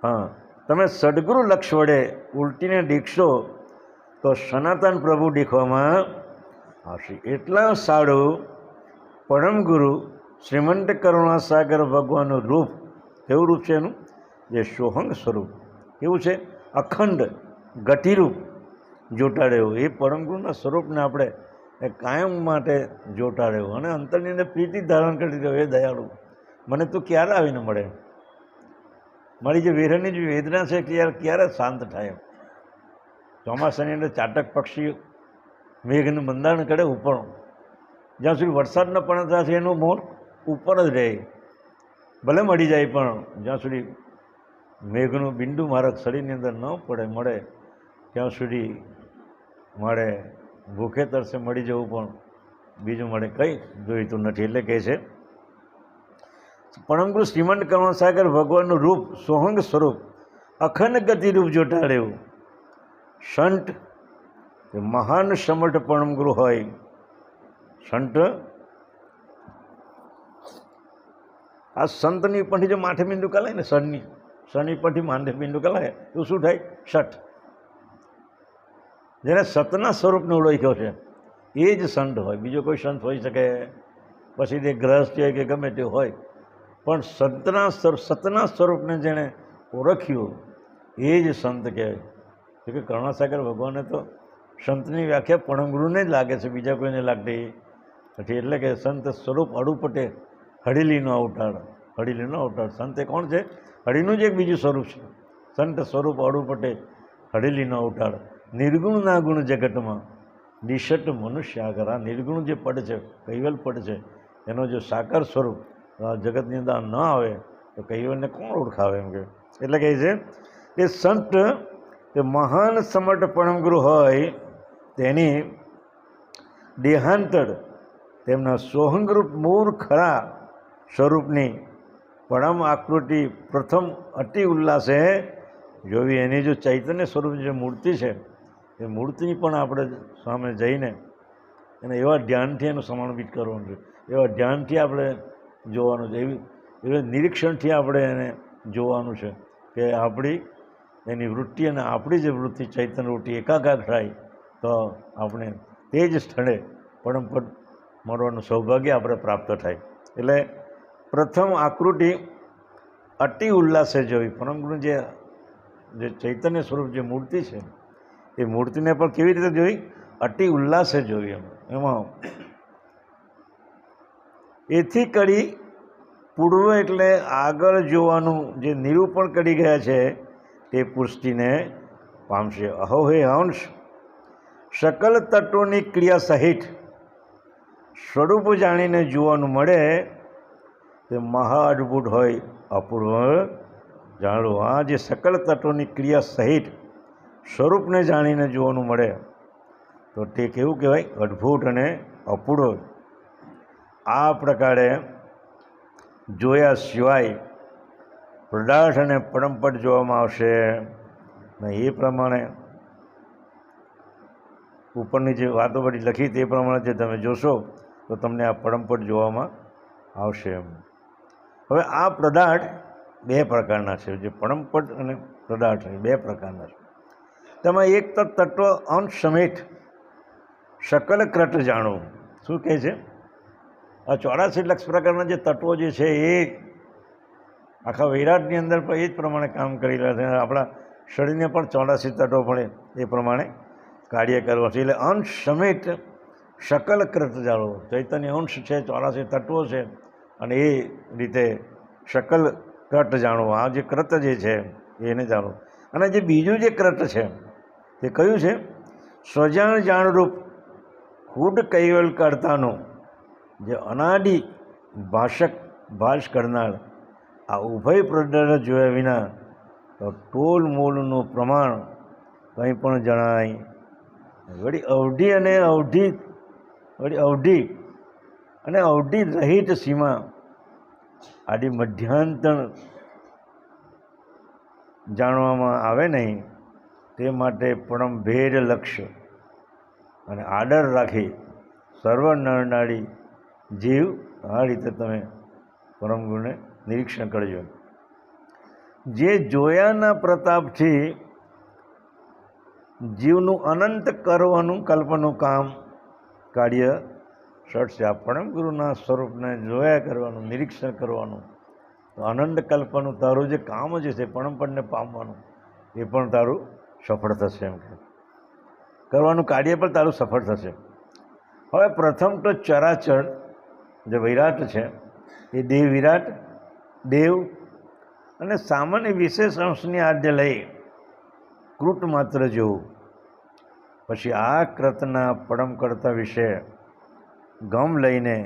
હા, તમે સદગુરુ લક્ષ વડે ઉલટીને દીખશો તો સનાતન પ્રભુ દીખવામાં આવશે. એટલા સારું પરમ ગુરુ શ્રીમંત કરુણાસાગર ભગવાનનું રૂપ કેવું રૂપ છે એનું? જે સોહંગ સ્વરૂપ કેવું છે? અખંડ ગતિરૂપ જોટાડે એવું. એ પરમ ગુરુના સ્વરૂપને આપણે એ કાયમ માટે જોટાડે એવું અને અંતરની અંદર પ્રીતિ ધારણ કરી રહ્યો. એ દયાળુ મને તું ક્યારે આવીને મળે? મારી જે વેરની જે વેદના છે ક્યારે શાંત થાય? ચોમાસાની અંદર ચાટક પક્ષી મેઘનું બંધારણ કરે ઉપર, જ્યાં સુધી વરસાદ ન પડે ત્યાં સુધી એનું મોર ઉપર જ રહે, ભલે મળી જાય પણ જ્યાં સુધી મેઘનું બિંદુ મારા શરીરની અંદર ન મળે ત્યાં સુધી મારે ભૂખે તરસે મળી જવું પણ બીજું મળે કંઈ જોઈતું નથી. એટલે કહે છે પરમગુરુ શ્રીમંત કરુણાસાગર ભગવાનનું રૂપ સોહંગ સ્વરૂપ અખંડ ગતિ રૂપ જોટાડે એવું. સંત મહાન સમર્થ પરમગુરુ હોય. સંત આ સંતની પંઠી જો માથે બિંદુ કલાય ને સની પંઠી માથે બિંદુ કલાય તો શું થાય? સઠ. જેને સતના સ્વરૂપને ઓળખ્યો છે એ જ સંત હોય. બીજો કોઈ સંત હોઈ શકે, પછી તે ગ્રહસ્થ હોય કે ગમે તે હોય, પણ સતના સ્વરૂપને જેણે ઓળખ્યું એ જ સંત કહેવાય. કે કરુણાસાગર ભગવાને તો સંતની વ્યાખ્યા પરમગુરુને જ લાગે છે, બીજા કોઈને લાગતી નથી. એટલે કે સંત સ્વરૂપ અડુપટે હળીલીનો અવતાર. હળીલીનો અવતાર સંત એ કોણ છે? હળીનું જ એક બીજું સ્વરૂપ છે. સંત સ્વરૂપ અડુપટે હળીલીનો અવતાર. નિર્ગુણ ના ગુણ જગતમાં નિષટ મનુષ્યાગર. આ નિર્ગુણ જે પદ છે, કૈવલ પદ છે, એનો જો સાકાર સ્વરૂપ જગતની અંદર ન આવે તો કૈવલને કોણ ઓળખાવે એમ કે. એટલે કહે છે કે સંત એ મહાન સમર્થ પરમગુરુ હોય તેની દેહાંતર તેમના સોહંગરૂપ મૂળ ખરા સ્વરૂપની પરમ આકૃતિ પ્રથમ અતિ ઉલ્લાસે જોવી. એની જો ચૈતન્ય સ્વરૂપ જે મૂર્તિ છે એ મૂર્તિની પણ આપણે સામે જઈને એને એવા ધ્યાનથી એનું સમર્પિત કરવાનું છે, એવા ધ્યાનથી આપણે જોવાનું છે, એવા નિરીક્ષણથી આપણે એને જોવાનું છે કે આપણી એની વૃત્તિ અને આપણી જે વૃત્તિ ચૈતન્ય વૃત્તિ એકાકાર થાય તો આપણે તે જ સ્થળે પરમપદ મળવાનું સૌભાગ્ય આપણે પ્રાપ્ત થાય. એટલે પ્રથમ આકૃતિ અતિ ઉલ્લાસે જોવી. પરમગુરુ જે ચૈતન્ય સ્વરૂપ જે મૂર્તિ છે એ મૂર્તિને પણ કેવી રીતે જોઈ? અતિ ઉલ્લાસે જોવી. એમાં એથી કરી પૂર્વ એટલે આગળ જોવાનું જે નિરૂપણ કરી ગયા છે તે પુષ્ટિને પામશે. અહો હે અંશ સકલ તત્વોની ક્રિયા સહિત સ્વરૂપ જાણીને જોવાનું મળે તે મહા અદ્ભુત હોય, અપૂર્વ જાણવું. આ જે સકલ તત્વોની ક્રિયા સહિત સ્વરૂપને જાણીને જોવાનું મળે તો તે કેવું કહેવાય? અદ્ભુત અને અપૂર્વ. આ પ્રકારે જોયા સિવાય પદાર્થ અને પરમપદ જોવામાં આવશે ને. એ પ્રમાણે ઉપરની જે વાતો બધી લખી તે પ્રમાણે જે તમે જોશો તો તમને આ પરમપદ જોવામાં આવશે. હવે આ પદાર્થ બે પ્રકારના છે, જે પરમપદ અને પદાર્થ બે પ્રકારના છે. તેમાં એક તો તત્વ અંશ સમેત સકલ ક્રત જાણવું. શું કહે છે? આ 84 લક્ષ પ્રકારના જે તત્વો જે છે એ આખા વૈરાટની અંદર પણ એ જ પ્રમાણે કામ કરી રહ્યા છે. આપણા શરીરને પણ 84 તત્વો પડે એ પ્રમાણે કાર્ય કરવા છે. એટલે અંશ સમેત સકલ ક્રત જાણવું. ચૈતન્ય અંશ છે, 84 તત્વો છે, અને એ રીતે સકલ ક્રત જાણવું. આ જે ક્રત જે છે એને જાણવું. અને જે બીજું જે ક્રત છે તે કયું છે? સ્વજાણ જાણરૂપ ખુદ કૈવલ કરતાનું જે અનાદિ ભાષ કરનાર આ ઉભય પદાર્થ જોયા વિના તો ટોલ મોલનું પ્રમાણ કંઈ પણ જણાય. વળી અવધિ અને અવધિ રહિત સીમા આદિ મધ્યાંતર જાણવામાં આવે નહીં. તે માટે પરમ ભેદ લક્ષ્ય અને આદર રાખી સર્વ નરનારી જીવ આ રીતે તમે પરમગુરુને નિરીક્ષણ કરજો. જે જોયાના પ્રતાપથી જીવનું અનંત કરવાનું કલ્પનું કામ કાર્ય ષટ છે. આ પરમ ગુરુના સ્વરૂપને જોયા કરવાનું, નિરીક્ષણ કરવાનું, તો અનંત કલ્પનું તારું જે કામ જે છે પરમપદને પામવાનું, એ પણ તારું સફળ થશે. એમ કે કરવાનું કાર્ય પણ તારું સફળ થશે. હવે પ્રથમ તો ચરાચર જે વિરાટ છે એ દેવ વિરાટ, દેવ અને સામાન્ય વિશેષ અંશની આદ્ય લઈ કૃત માત્ર જોવું. પછી આ કૃતના પરમ કર્તા વિશે ગમ લઈને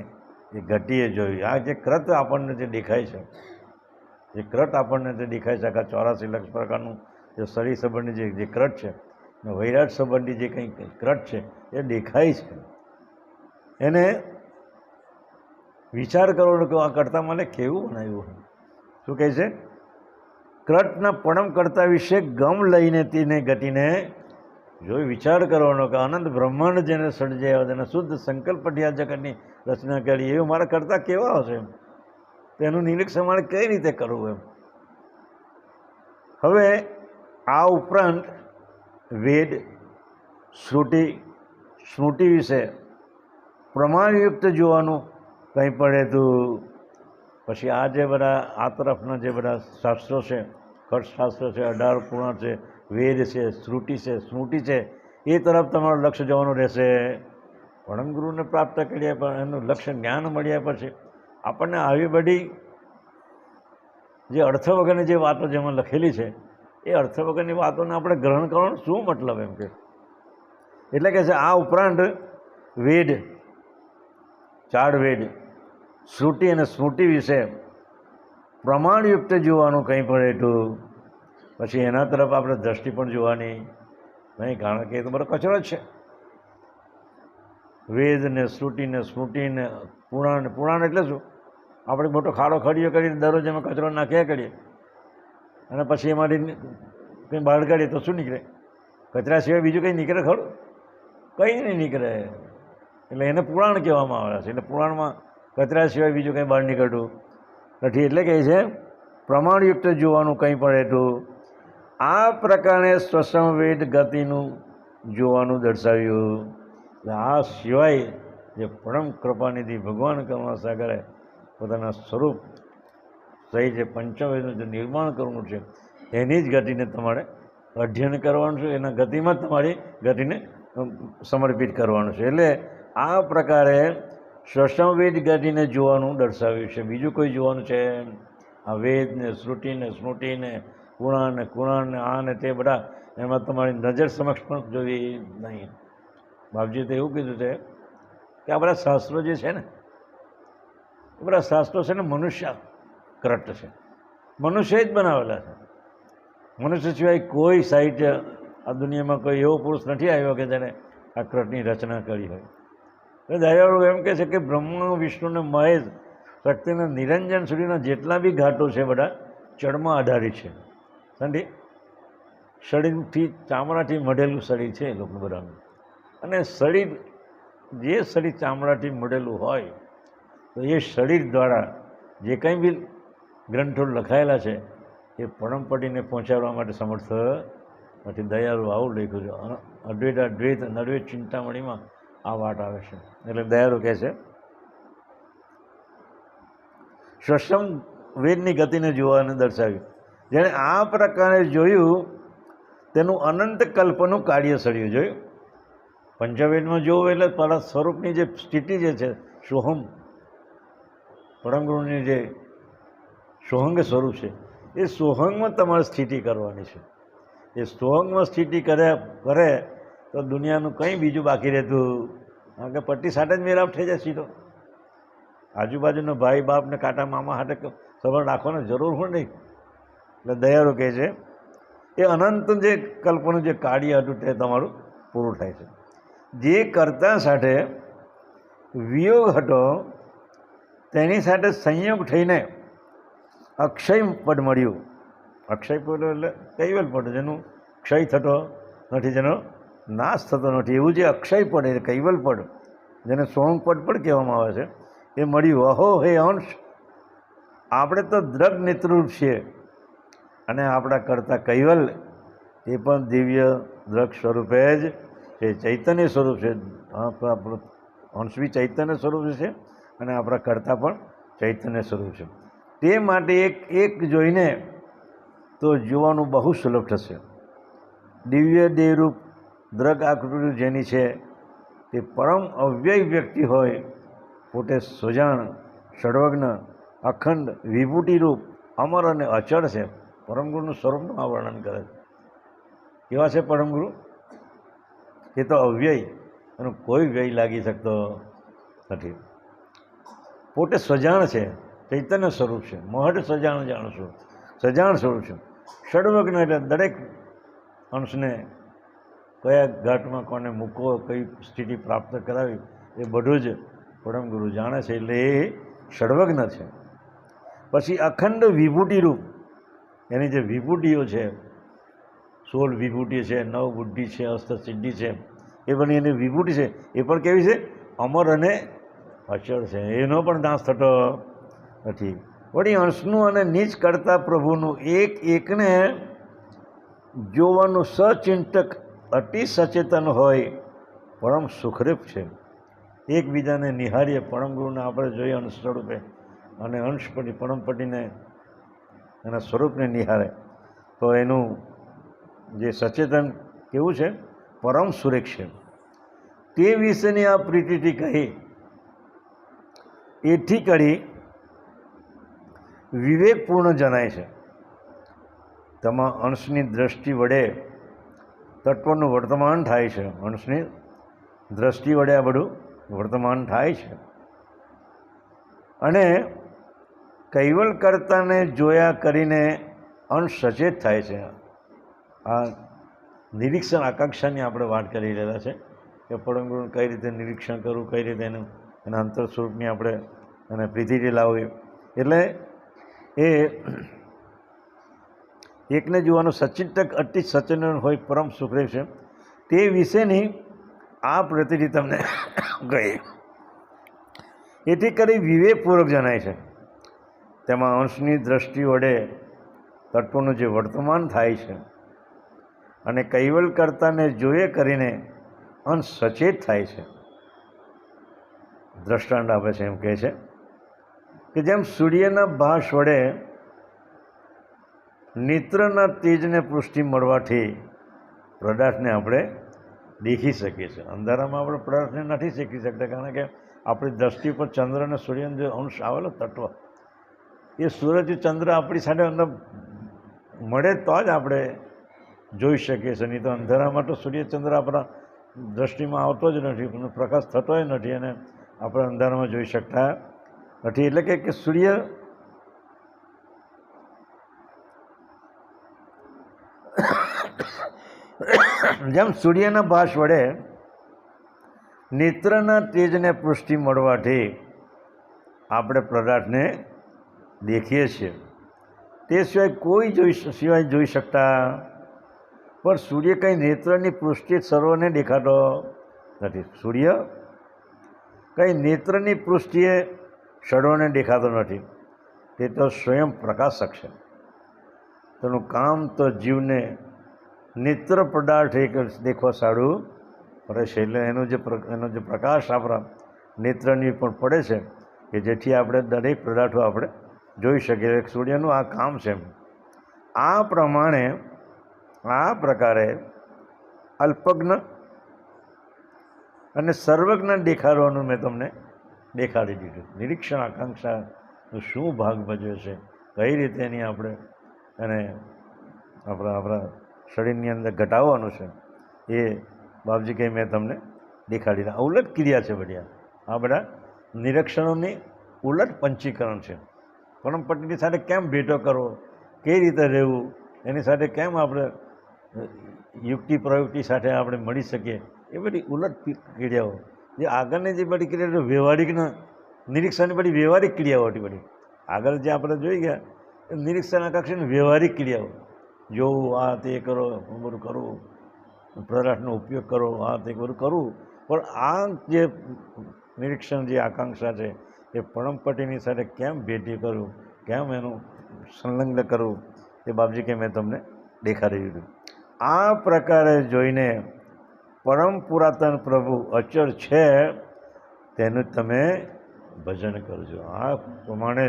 એ ઘટીએ જોયું. આ જે કૃત આપણને જે દેખાય છે, જે કૃત આપણને જે દેખાય છે, આખા 84 લાખ પ્રકારનું જે શરીર સંબંધી જે કૃત છે, વૈરાટ સંબંધી જે કંઈ કૃત છે એ દેખાય છે, એને વિચાર કરવાનો કે આ કરતા મને કેવું બનાવ્યું. શું કહે છે? કૃતના પરમ કર્તા વિશે ગમ લઈને તેને ઘટીને જોઈ વિચાર કરવાનો કે અનંત બ્રહ્માંડ જેને સર્જાયા, જેને શુદ્ધ સંકલ્પથી આ જગતની રચના કરી, એવું મારા કરતા કેવા હશે એમ, તેનું નિરીક્ષણ મારે કઈ રીતે કરવું એમ. હવે આ ઉપરાંત વેદ, શ્રુતિ, સ્મૃતિ વિશે પ્રમાણયુક્ત જોવાનું કંઈ પડે તો પછી આ જે બધા આ તરફના જે બધા શાસ્ત્રો છે, ખટશાસ્ત્રો છે, 18 પુરાણ છે, વેદ છે, શ્રુતિ છે, સ્મૃતિ છે, એ તરફ તમારું લક્ષ્ય જવાનું રહેશે. પરમ ગુરુને પ્રાપ્ત કર્યા પણ એનું લક્ષ્ય જ્ઞાન મળ્યા પછી આપણને આવી બધી જે અર્થ વગરની જે વાતો જેમાં લખેલી છે, એ અર્થ વગરની વાતોને આપણે ગ્રહણ કરવાનો શું મતલબ એમ કે. એટલે કે છે આ ઉપરાંત વેદ, 4 વેદ, શ્રુતિ અને સ્મૃતિ વિશે પ્રમાણયુક્ત જોવાનું કંઈ પડે એટલું. પછી એના તરફ આપણે દ્રષ્ટિ પણ જોવાની નહીં, કારણ કે એ તો બધો કચરો જ છે. વેદ ને, શ્રુતિ ને, સ્મૃતિ ને, પુરાણ. પુરાણ એટલે શું? આપણે મોટો ખાડો ખડીયો કરીને દરરોજ એમાં કચરો નાખ્યા કરીએ અને પછી એમાંથી કંઈ બહાર કાઢીએ તો શું નીકળે? કચરા સિવાય બીજું કંઈ નીકળે ખરું? કંઈ નહીં નીકળે. એટલે એને પુરાણ કહેવામાં આવે છે. એટલે પુરાણમાં કચરા સિવાય બીજું કંઈ બહાર નીકળતું નથી. એટલે કહે છે પ્રમાણયુક્ત જોવાનું કંઈ પણ એટલું. આ પ્રકારે સ્વસંવેદ ગતિનું જોવાનું દર્શાવ્યું. એટલે આ સિવાય જે પરમ કૃપાનિધિ ભગવાન કરુણા સાગરે પોતાના સ્વરૂપ સહિત જે પંચવેદનું જે નિર્માણ કરવું છે, એની જ ગતિને તમારે અધ્યયન કરવાનું છે, એના ગતિમાં જ તમારી ગતિને સમર્પિત કરવાનું છે. એટલે આ પ્રકારે સ્વસંવેદ ગતિને જોવાનું દર્શાવ્યું છે. બીજું કોઈ જોવાનું છે? આ વેદ ને, શ્રુતિ ને, સ્મૃતિ ને, પુરાણ ને, કુરાણ ને, આ ને તે બધા એમાં તમારી નજર સમક્ષ પણ જોવી નહીં. બાપજીએ તો એવું કીધું છે કે આ બધા શાસ્ત્રો જે છે ને, એ બધા શાસ્ત્રો છે ને મનુષ્ય કૃત છે, મનુષ્ય જ બનાવેલા છે. મનુષ્ય સિવાય કોઈ સાહિત્ય આ દુનિયામાં કોઈ એવો પુરુષ નથી આવ્યો કે જેને આ કૃતની રચના કરી હોય. દયાળુ એમ કહે છે કે બ્રહ્મા, વિષ્ણુ ને મહેશ, શક્તિના નિરંજન સુધીના જેટલા બી ઘાટો છે બધા ચડમાં આધારિત છે. સમજી? શરીરથી, ચામડાથી મઢેલું શરીર છે એ લોકો બધાનું. અને શરીર, જે શરીર ચામડાથી મઢેલું હોય તો એ શરીર દ્વારા જે કંઈ બી ગ્રંથો લખાયેલા છે એ પરમપદને પહોંચાડવા માટે સમર્થ નથી. દયાળુ આવું લખ્યું છે. અદ્વૈત અદ્વૈત અદ્વૈત ચિંતામણીમાં આ વાત આવે છે. એટલે દયાળુ કહે છે સ્વસમ વેદની ગતિને જોવાને દર્શાવ્યું. જેણે આ પ્રકારે જોયું તેનું અનંત કલ્પનું કાર્ય સળ્યું. જોયું? પંચવેદમાં જોવું એટલે પરત સ્વરૂપની જે સ્થિતિ જે છે, સોહમ, પરમગુરુની જે સોહંગ સ્વરૂપ છે, એ સોહંગમાં તમારે સ્થિતિ કરવાની છે. એ સોહંગમાં સ્થિતિ કરે તો દુનિયાનું કંઈ બીજું બાકી રહેતું, કારણ કે પટ્ટી સાથે જ મેળાપ થઈ જાય સીધો. આજુબાજુનો ભાઈ બાપ ને કાકા મામા હાથે સંબંધ રાખવાની જરૂર હોય નહીં. એટલે દયાળુ કહે છે એ અનંત જે કલ્પનું જે કાર્ય હતું તે તમારું પૂરું થાય છે. જે કર્તા સાથે વિયોગ હતો તેની સાથે સંયોગ થઈને અક્ષય પદ મળ્યું. અક્ષય પદ એટલે કૈવલ પદ, જેનું ક્ષય થતો નથી, જેનો નાશ થતો નથી, એવું જે અક્ષય પદ એટલે કૈવલ પદ, જેને સોમ પદ પણ કહેવામાં આવે છે, એ મળ્યું. અહો હે અંશ, આપણે તો દ્રગ નેતૃપ છીએ અને આપણા કરતા કૈવલ એ પણ દિવ્ય દ્રક સ્વરૂપે જ છે, ચૈતન્ય સ્વરૂપ છે. આપણું અંશ બી ચૈતન્ય સ્વરૂપ છે અને આપણા કરતા પણ ચૈતન્ય સ્વરૂપ છે. તે માટે એક જોઈને તો જોવાનું બહુ સુલભ થશે. દિવ્ય દેહરૂપ દ્રગ આકૃતિ જેની છે તે પરમ અવ્યય વ્યક્તિ હોય, પોતે સુજાણ, સર્વજ્ઞ, અખંડ, વિભૂતિરૂપ, અમર અને અચળ છે. પરમગુરુનું સ્વરૂપનું આ વર્ણન કરે છે. કેવા છે પરમગુરુ? એ તો અવ્યય, એનો કોઈ વ્યય લાગી શકતો નથી. પોતે સજાણ છે, ચૈતન્ય સ્વરૂપ છે, મહડ સજાણ જાણશું, સજાણ સ્વરૂપ છે. સર્વજ્ઞ એટલે દરેક અંશને કયા ઘાટમાં કોને મૂકવો, કઈ સ્થિતિ પ્રાપ્ત કરાવી, એ બધું જ પરમગુરુ જાણે છે, એટલે એ સર્વજ્ઞ છે. પછી અખંડ વિભૂતિરૂપ, એની જે વિભૂતિઓ છે, 16 વિભૂતિ છે, 9 બુદ્ધિ છે, અસ્ત્ર સિદ્ધિ છે, એ બધી એની વિભૂતિ છે. એ પણ કેવી છે? અમર અને અચળ છે, એનો પણ નાશ થતો નથી. વળી અંશનું અને નીચ કરતા પ્રભુનું એકને જોવાનું સચિંતક અતિ સચેતન હોય, પરમ સુખરૂપ છે. એકબીજાને નિહાળીએ, પરમગુરુને આપણે જોઈએ અંશ સ્વરૂપે, અને અંશપતિ પરમપતિને એના સ્વરૂપને નિહાળે, તો એનું જે સચેતન કેવું છે? પરમ સુરેખ છે. તે વિશેની આ પ્રીતિથી કહી, એથી કરી વિવેકપૂર્ણ જણાય છે. તેમાં અંશની દ્રષ્ટિ વડે તત્વનું વર્તમાન થાય છે. અંશની દ્રષ્ટિ વડે આ બધું વર્તમાન થાય છે. અને કૈવલ કર્તાને જોયા કરીને અંશ સચેત થાય છે. આ નિરીક્ષણ આકાંક્ષાની આપણે વાત કરી રહેલા છે કે પરમગુરુને કઈ રીતે નિરીક્ષણ કરવું, કઈ રીતે એના અંતર સ્વરૂપની આપણે એને પ્રીતિથી લાવવી. એટલે એ એકને જોવાનું સચિંતક અતિ સચેતન હોય, પરમ સુખરૂપ છે. તે વિશેની આ પ્રતિથી તમને કહી, એથી કરી વિવેકપૂર્વક જણાય છે. તેમાં અંશની દ્રષ્ટિ વડે તત્વનું જે વર્તમાન થાય છે, અને કૈવલ કર્તાને જોઈએ કરીને અંશ સચેત થાય છે. દ્રષ્ટાંત આપે છે, એમ કહે છે કે જેમ સૂર્યના ભાસ વડે નેત્રના તેજને પુષ્ટિ મળવાથી પદાર્થને આપણે દેખી શકીએ છીએ. અંધારામાં આપણે પદાર્થને નથી શીખી શકતા, કારણ કે આપણી દ્રષ્ટિ પર ચંદ્ર અને સૂર્યનો જે અંશ આવેલો તત્વ, એ સૂરજ ચંદ્ર આપણી સાથે અંદર મળે તો જ આપણે જોઈ શકીએ છીએ. નહીં તો અંધારામાં તો સૂર્યચંદ્ર આપણા દ્રષ્ટિમાં આવતો જ નથી, પ્રકાશ થતોય નથી, અને આપણે અંધારામાં જોઈ શકતા નથી. એટલે કે સૂર્ય જેમ સૂર્યના ભાસ વડે નેત્રના તેજને પુષ્ટિ મળવાથી આપણે પદાર્થને દેખીએ છીએ, તે સિવાય કોઈ જોઈ શકતા. પણ સૂર્ય કંઈ નેત્રની પુષ્ટિ સર્વને દેખાતો નથી. સૂર્ય કંઈ નેત્રની પુષ્ટિએ સર્વને દેખાતો નથી. તે તો સ્વયં પ્રકાશક છે. તેનું કામ તો જીવને નેત્ર પદાર્થ એક દેખવા સારું પડે છે. એટલે એનો જે પ્રકાશ આપણા નેત્રની પણ પડે છે, કે જેથી આપણે દરેક પદાર્થો આપણે જોઈ શકીએ. સૂર્યનું આ કામ છે. આ પ્રકારે અલ્પજ્ઞ અને સર્વજ્ઞ દેખાડવાનું મેં તમને દેખાડી દીધું. નિરીક્ષણ આકાંક્ષાનો શું ભાગ ભજવે છે, કઈ રીતે એની આપણે એને આપણા શરીરની અંદર ઘટાડવાનું છે, એ બાપજી કંઈ મેં તમને દેખાડી દીધા. ઉલટ ક્રિયા છે બધી. આ બધા નિરીક્ષણોની ઉલટ પંચીકરણ છે. પરમપતિની સાથે કેમ ભેટો કરવો, કઈ રીતે રહેવું, એની સાથે કેમ આપણે યુક્તિ પ્રયુક્તિ સાથે આપણે મળી શકીએ, એ બધી ઉલટ ક્રિયાઓ. જે આગળની જે બધી ક્રિયાઓ વ્યવહારિકના નિરીક્ષણની બધી વ્યવહારિક ક્રિયાઓ હતી. બધી આગળ જે આપણે જોઈ ગયા નિરીક્ષણ આકાંક્ષાની વ્યવહારિક ક્રિયાઓ, જોવું, આ તે કરો, બધું કરવું, પદાર્થનો ઉપયોગ કરો, આ તે બધું કરવું. પણ આ જે નિરીક્ષણ જે આકાંક્ષા છે, એ પરમપતિની સાથે કેમ ભેટી કરવું, કેમ એનું સંલગ્ન કરવું, એ બાપજી કે મેં તમને દેખાડી દીધું. આ પ્રકારે જોઈને પરમ પુરાતન પ્રભુ અચળ છે તેનું તમે ભજન કરજો. આ પ્રમાણે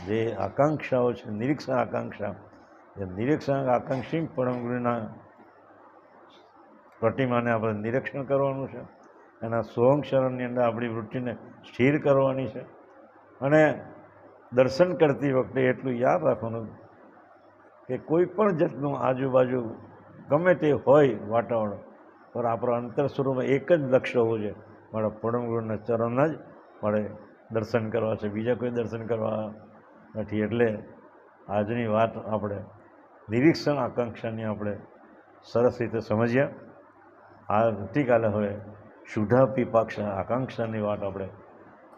જે આકાંક્ષાઓ છે, નિરીક્ષણ આકાંક્ષા, એ નિરીક્ષણ આકાંક્ષી પરમ ગુરુના પ્રતિમાને આપણે નિરીક્ષણ કરવાનું છે. એના સોંગશરણની અંદર આપણી વૃત્તિને સ્થિર કરવાની છે. અને દર્શન કરતી વખતે એટલું યાદ રાખવાનું કે કોઈ પણ જાતનું આજુબાજુ ગમે તે હોય વાતાવરણ, પર આપણો અંતર સ્વરૂપમાં એક જ લક્ષ્ય હોવું છે, મારા પરમ ગુરુના ચરણ જ મારે દર્શન કરવા છે, બીજા કોઈ દર્શન કરવા નથી. એટલે આજની વાત આપણે નિરીક્ષણ આકાંક્ષાની આપણે સરસ રીતે સમજ્યા. આવતીકાલે હવે શુદ્ધાપીપાક્ષા આકાંક્ષાની વાત આપણે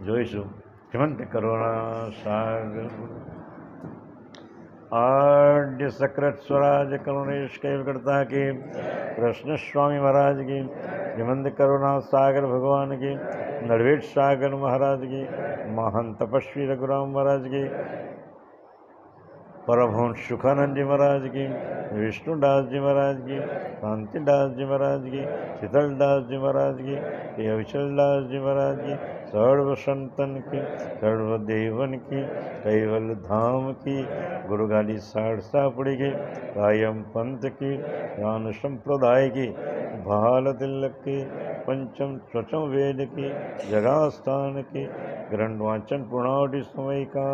જોઈશું. શ્રીમંત કરુણા સાગર आद्य सकृत स्वराज करुणेश कैव करता की, कृष्ण स्वामी महाराज की, हेमंत करुणा सागर भगवान की, नरवेट सागर महाराज की, महान तपस्वी रघुराम महाराज की, परमहंस सुखानंद जी महाराज की, विष्णुदास जी महाराज की, शांतिदास जी महाराज की, शीतलदास जी महाराज की, अविचलदास जी महाराज की, सर्व संतन की, सर्व देवन की, कैवल धाम की, गुरु गाली साड़ी की, कायम पंथ की, ज्ञान संप्रदाय की, भाल तिलक की, पंचम स्वचम वेद की, जगास्थान की, ग्रंथ वाचन पूर्णावधि समय का